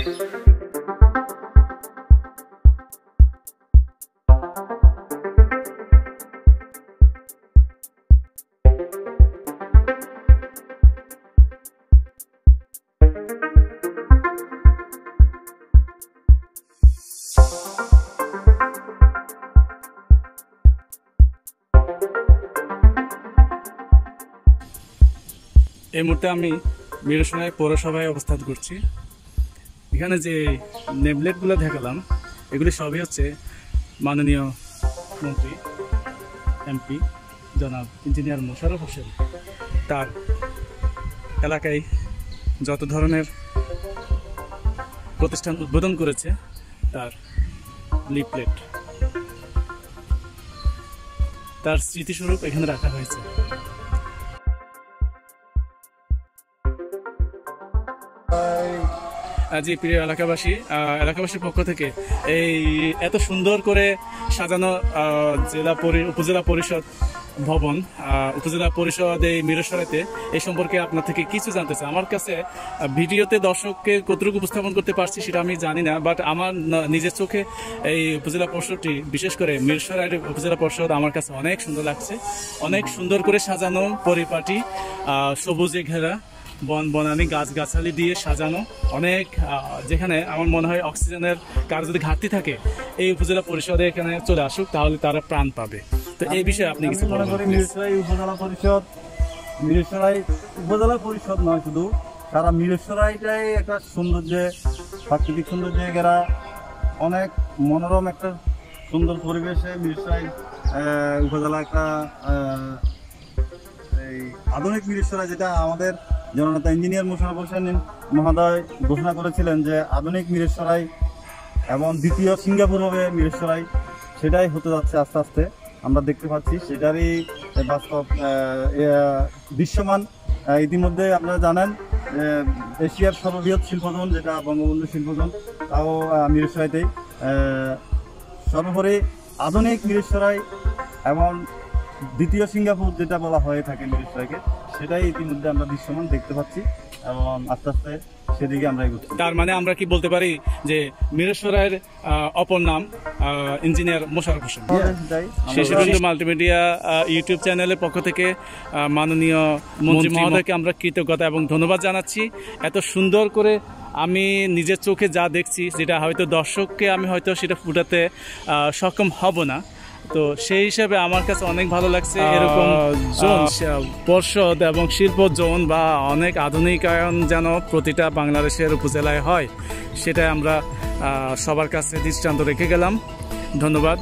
এই মুহূর্তে আমি মিরসরাই পৌরসভায় অবস্থান করছি। এখানে যে নেমলেটগুলো দেখালাম এগুলি সবই হচ্ছে মাননীয় মন্ত্রী এমপি জনাব ইঞ্জিনিয়ার মোশাররফ হোসেন তার এলাকায় যত ধরনের প্রতিষ্ঠান উদ্বোধন করেছে তার লিফলেট, তার স্মৃতিস্বরূপ এখানে রাখা হয়েছে। জি প্রিয় এলাকাবাসীর পক্ষ থেকে এই এত সুন্দর করে সাজানো উপজেলা পরিষদ ভবন, উপজেলা পরিষদ এই মিরসরাইতে এই সম্পর্কে আপনার থেকে কিছু জানতে চাই। আমার কাছে ভিডিওতে দর্শককে কতটুকু উপস্থাপন করতে পারছি সেটা আমি জানি না, বাট আমার নিজের চোখে এই উপজেলা পরিষদটি, বিশেষ করে মিরসরাইয়ের উপজেলা পরিষদ আমার কাছে অনেক সুন্দর লাগছে। অনেক সুন্দর করে সাজানো, পরিপাটি, সবুজে ঘেরা, বনানি গাছগাছালি দিয়ে সাজানো, অনেক যেখানে আমার মনে হয় অক্সিজেনের কারো যদি ঘাটতি থাকে এই উপজেলা পরিষদে এখানে চলে আসুক তাহলে তারা প্রাণ পাবে। তো এই বিষয়ে আপনি কিছু মনে করেন? মিরসরাই উপজেলা পরিষদ নয়, শুধু সারা মিরসরাইটাই একটা সৌন্দর্যে, প্রাকৃতিক সৌন্দর্যে ঘেরা, অনেক মনোরম একটা সুন্দর পরিবেশে মিরসরাই উপজেলা একটা এই আধুনিক মিরসরাই, যেটা আমাদের জননেতা ইঞ্জিনিয়ার মোশাররফ হোসেন মহোদয় ঘোষণা করেছিলেন যে আধুনিক মিরসরাই এবং দ্বিতীয় সিঙ্গাপুর হবে মিরসরাই, সেটাই হতে যাচ্ছে আস্তে আস্তে। আমরা দেখতে পাচ্ছি সেটারই বাস্তব দৃশ্যমান। ইতিমধ্যে আপনারা জানেন এশিয়ার সর্ববৃহৎ শিল্পজন যেটা বঙ্গবন্ধু শিল্পজন, তাও মিরসরাইতেই। সর্বোপরি আধুনিক মিরসরাই এবং দ্বিতীয় সিঙ্গাপুর যেটা বলা হয়ে থাকে মিরসরাইকে, সেটাই ইতিমধ্যে আমরা দৃশ্যমান দেখতে পাচ্ছি এবং আস্তে আস্তে সেদিকে আমরা এগোচ্ছি। তার মানে আমরা কি বলতে পারি যে মিরসরাইয়ের অপর নাম engineer Mosharraf Hossain? Shishubandhu multimedia YouTube চ্যানেলের পক্ষ থেকে মাননীয় মন্ত্রী মহোদয়কে আমরা কৃতজ্ঞতা এবং ধন্যবাদ জানাচ্ছি। এত সুন্দর করে আমি নিজের চোখে যা দেখছি, যেটা হয়তো দর্শককে আমি হয়তো সেটা ফুটাতে সক্ষম হব না, তো সেই হিসাবে আমার কাছে অনেক ভালো লাগছে। এরকম জোন, পর্ষদ এবং শিল্প জোন বা অনেক আধুনিকায়ন যেন প্রতিটা বাংলাদেশের উপজেলায় হয়, সেটাই আমরা সবার কাছে দৃষ্টান্ত রেখে গেলাম। ধন্যবাদ।